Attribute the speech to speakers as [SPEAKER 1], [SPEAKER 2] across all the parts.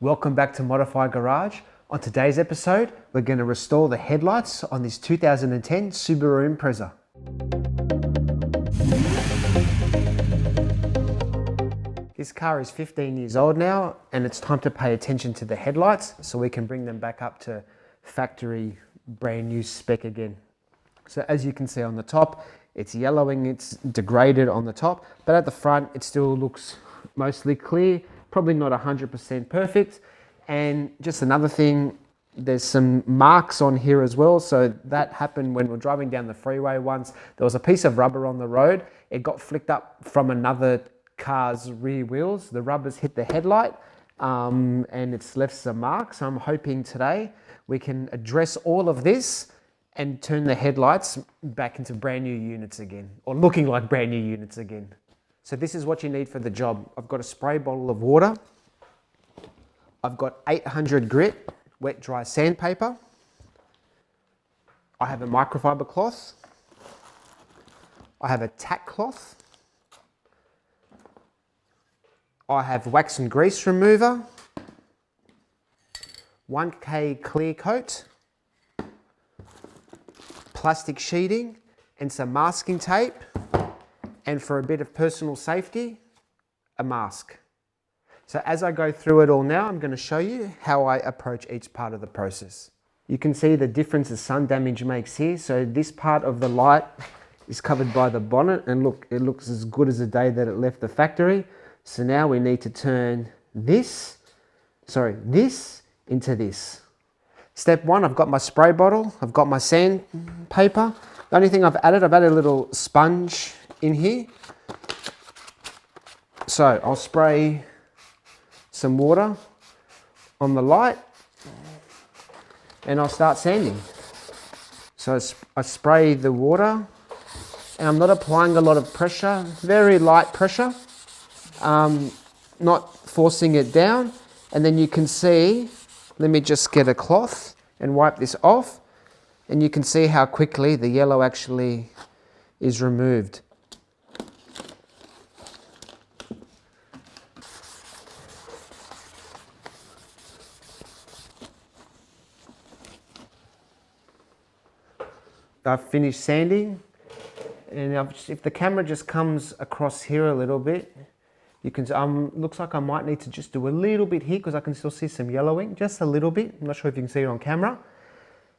[SPEAKER 1] Welcome back to Modaufy Garage. On today's episode, we're going to restore the headlights on this 2010 Subaru Impreza. This car is 15 years old now, and it's time to pay attention to the headlights so we can bring them back up to factory brand new spec again. So as you can see on the top, it's yellowing, it's degraded on the top, but at the front it still looks mostly clear. Probably not 100% perfect. And just another thing, there's some marks on here as well. So that happened when we were driving down the freeway once. There was a piece of rubber on the road. It got flicked up from another car's rear wheels. The rubbers hit the headlight and it's left some marks. So I'm hoping today we can address all of this and turn the headlights back into brand new units again, or looking like brand new units again. So this is what you need for the job. I've got a spray bottle of water. I've got 800 grit, wet dry sandpaper. I have a microfiber cloth. I have a tack cloth. I have wax and grease remover. 1K clear coat. Plastic sheeting and some masking tape. And for a bit of personal safety, a mask. So as I go through it all now, I'm going to show you how I approach each part of the process. You can see the difference the sun damage makes here. So this part of the light is covered by the bonnet, and look, it looks as good as the day that it left the factory. So now we need to turn this into this. Step one, I've got my spray bottle, I've got my sandpaper. The only thing I've added a little sponge in here. So I'll spray some water on the light and I'll start sanding. So I spray the water and I'm not applying a lot of pressure, very light pressure, not forcing it down. And then you can see, let me just get a cloth and wipe this off, and you can see how quickly the yellow actually is removed. I've finished sanding, and if the camera just comes across here a little bit, you can, looks like I might need to just do a little bit here because I can still see some yellowing, just a little bit. I'm not sure if you can see it on camera.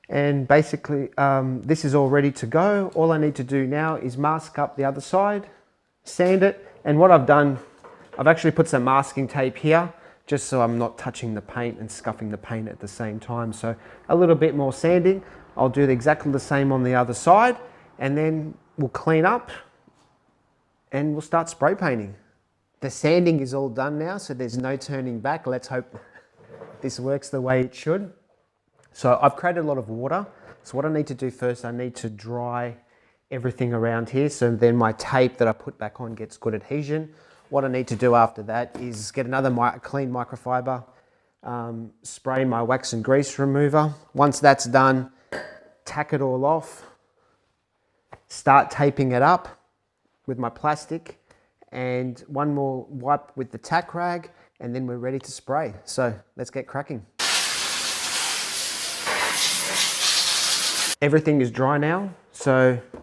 [SPEAKER 1] And basically, this is all ready to go. All I need to do now is mask up the other side, sand it, and what I've done, I've actually put some masking tape here, just so I'm not touching the paint and scuffing the paint at the same time. So a little bit more sanding. I'll do exactly the same on the other side, and then we'll clean up and we'll start spray painting. The sanding is all done now, so there's no turning back. Let's hope this works the way it should. So I've created a lot of water. So what I need to do first, I need to dry everything around here, so then my tape that I put back on gets good adhesion. What I need to do after that is get another clean microfiber, spray my wax and grease remover. Once that's done, tack it all off, start taping it up with my plastic, and one more wipe with the tack rag, and then we're ready to spray. So let's get cracking. Everything is dry now, so I'm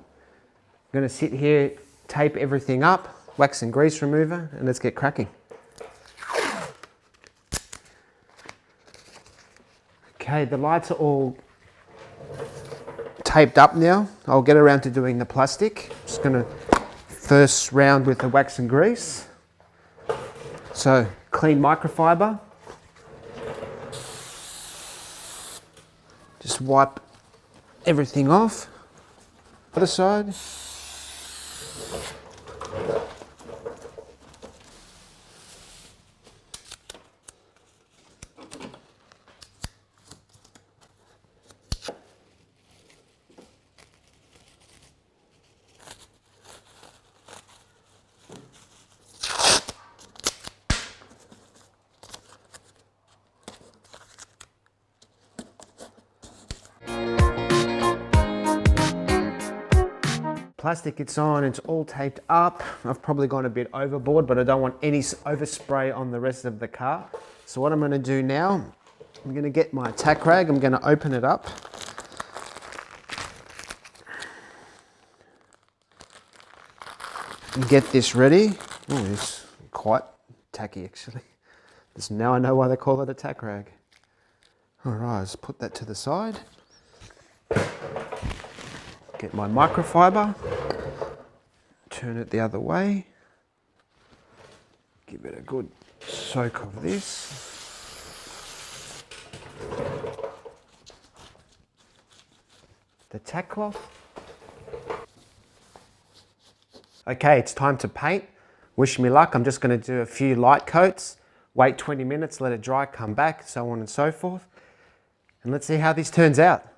[SPEAKER 1] going to sit here, tape everything up, wax and grease remover, and let's get cracking. Okay, the lights are all taped up now. I'll get around to doing the plastic. Just going to first round with the wax and grease. So clean microfiber. Just wipe everything off. Other side. Plastic it's on, it's all taped up. I've probably gone a bit overboard, but I don't want any overspray on the rest of the car. So what I'm going to do now, I'm going to get my tack rag, I'm going to open it up. And get this ready. Oh, it's quite tacky actually. So now I know why they call it a tack rag. All right, let's put that to the side. Get my microfiber, turn it the other way. Give it a good soak of this. The tack cloth. Okay, it's time to paint. Wish me luck. I'm just going to do a few light coats, wait 20 minutes, let it dry, come back, so on and so forth. And let's see how this turns out.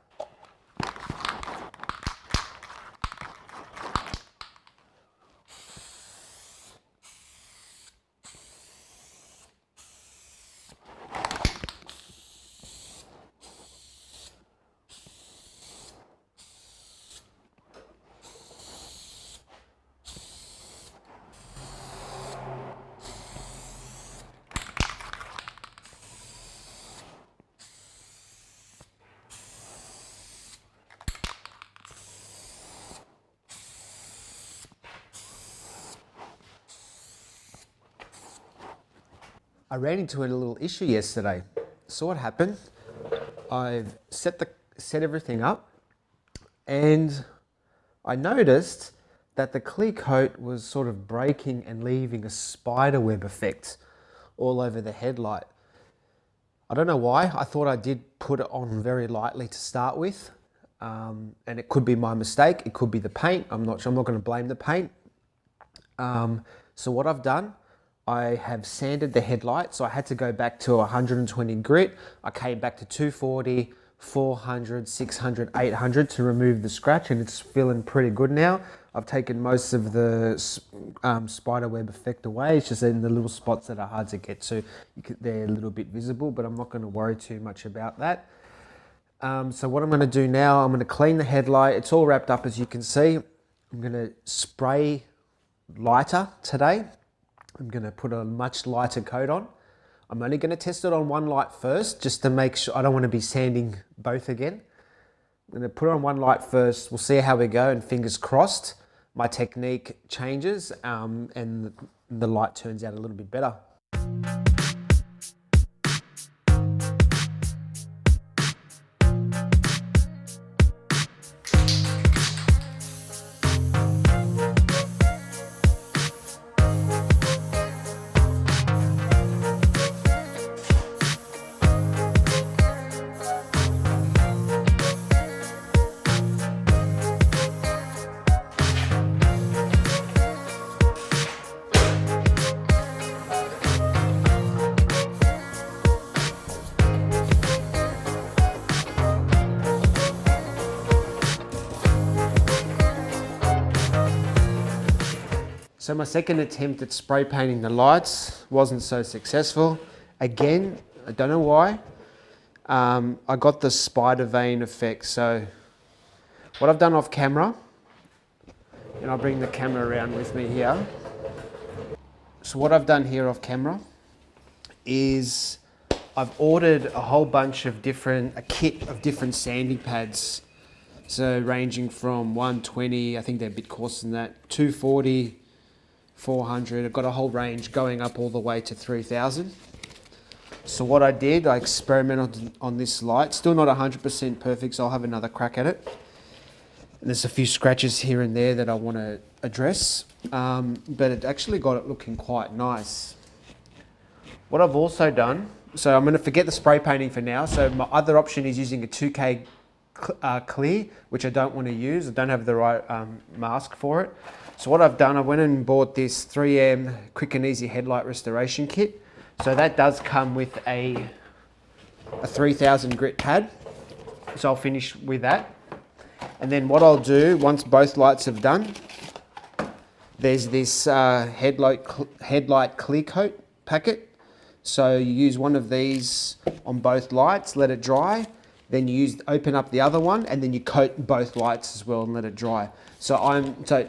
[SPEAKER 1] I ran into a little issue yesterday. So what happened? I've set everything up, and I noticed that the clear coat was sort of breaking and leaving a spider web effect all over the headlight. I don't know why. I thought I did put it on very lightly to start with, and it could be my mistake. It could be the paint. I'm not sure. I'm not going to blame the paint. So what I've done, I have sanded the headlight, so I had to go back to 120 grit. I came back to 240, 400, 600, 800 to remove the scratch, and it's feeling pretty good now. I've taken most of the spider web effect away. It's just in the little spots that are hard to get to. They're a little bit visible, but I'm not going to worry too much about that. So what I'm going to do now, I'm going to clean the headlight. It's all wrapped up, as you can see. I'm going to spray lighter today. I'm going to put a much lighter coat on. I'm only going to test it on one light first, just to make sure. I don't want to be sanding both again. I'm going to put it on one light first. We'll see how we go, and fingers crossed my technique changes and the light turns out a little bit better. So my second attempt at spray painting the lights wasn't so successful. Again, I don't know why. I got the spider vein effect. So what I've done off camera, and I'll bring the camera around with me here. So what I've done here off camera is I've ordered a whole bunch of a kit of different sanding pads. So ranging from 120, I think they're a bit coarser than that, 240, 400. I've got a whole range going up all the way to 3000. So what I did, I experimented on this light. Still not 100% perfect, so I'll have another crack at it. And there's a few scratches here and there that I want to address, but it actually got it looking quite nice. What I've also done, so I'm going to forget the spray painting for now. So my other option is using a 2K clear, which I don't want to use. I don't have the right mask for it. So what I've done, I went and bought this 3M Quick and Easy Headlight Restoration Kit. So that does come with a 3000 grit pad. So I'll finish with that. And then what I'll do, once both lights have done, there's this headlight clear coat packet. So you use one of these on both lights, let it dry. Then you open up the other one, and then you coat both lights as well and let it dry. So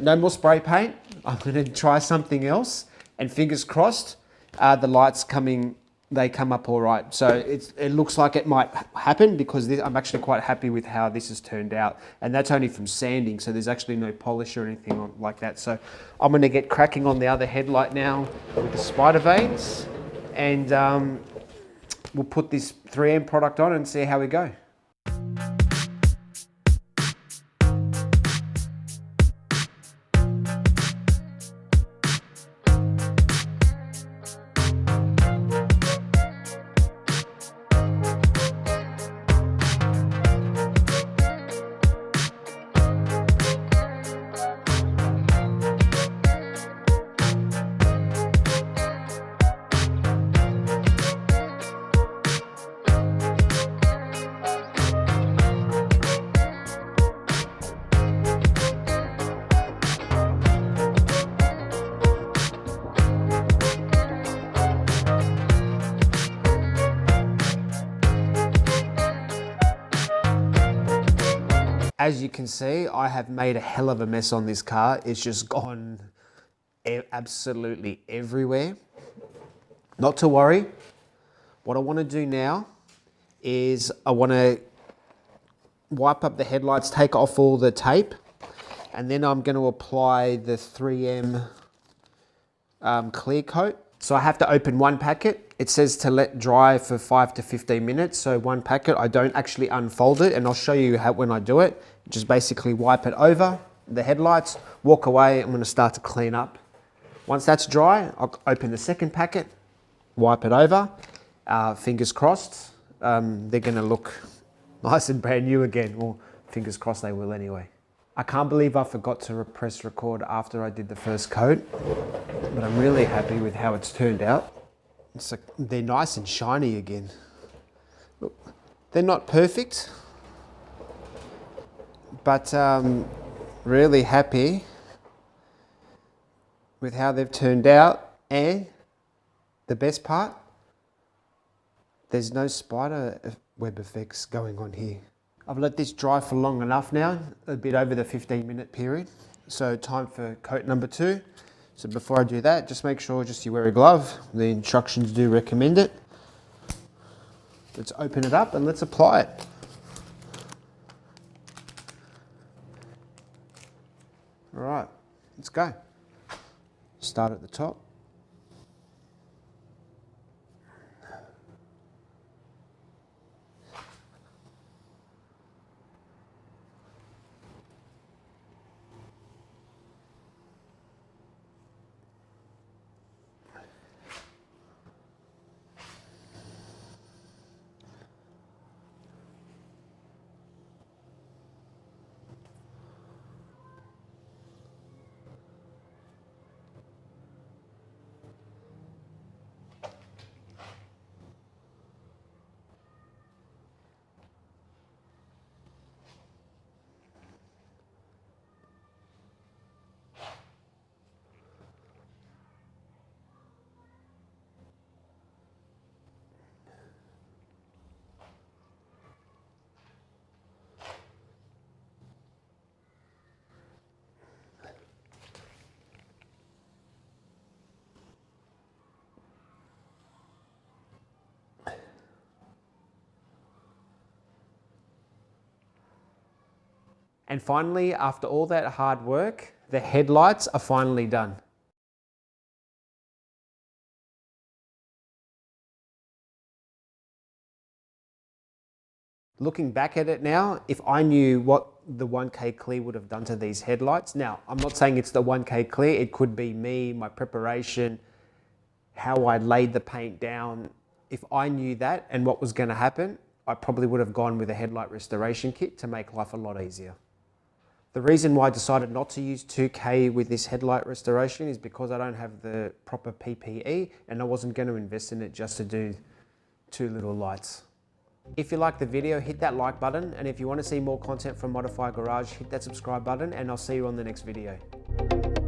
[SPEAKER 1] no more spray paint. I'm going to try something else, and fingers crossed, the light's coming they come up all right. So it looks like it might happen because I'm actually quite happy with how this has turned out. And that's only from sanding, so there's actually no polish or anything like that. So I'm gonna get cracking on the other headlight now with the spider vanes, and we'll put this 3M product on and see how we go. As you can see, I have made a hell of a mess on this car. It's just gone absolutely everywhere. Not to worry. What I want to do now is I want to wipe up the headlights, take off all the tape, and then I'm going to apply the 3M clear coat. So I have to open one packet. It says to let dry for 5 to 15 minutes. So one packet, I don't actually unfold it, and I'll show you how when I do it. Just basically wipe it over the headlights, walk away. I'm going to start to clean up. Once that's dry, I'll open the second packet, wipe it over. Fingers crossed, they're going to look nice and brand new again. Well, fingers crossed they will anyway. I can't believe I forgot to press record after I did the first coat, but I'm really happy with how it's turned out. It's like they're nice and shiny again. Look, they're not perfect, but really happy with how they've turned out. And the best part, there's no spider web effects going on here. I've let this dry for long enough now, a bit over the 15-minute period. So time for coat number 2. So before I do that, just make sure you wear a glove. The instructions do recommend it. Let's open it up and let's apply it. All right, let's go. Start at the top. And finally, after all that hard work, the headlights are finally done. Looking back at it now, if I knew what the 1K clear would have done to these headlights, now I'm not saying it's the 1K clear, it could be me, my preparation, how I laid the paint down. If I knew that and what was going to happen, I probably would have gone with a headlight restoration kit to make life a lot easier. The reason why I decided not to use 2K with this headlight restoration is because I don't have the proper PPE and I wasn't going to invest in it just to do 2 little lights. If you liked the video, hit that like button, and if you want to see more content from Modaufy Garage, hit that subscribe button, and I'll see you on the next video.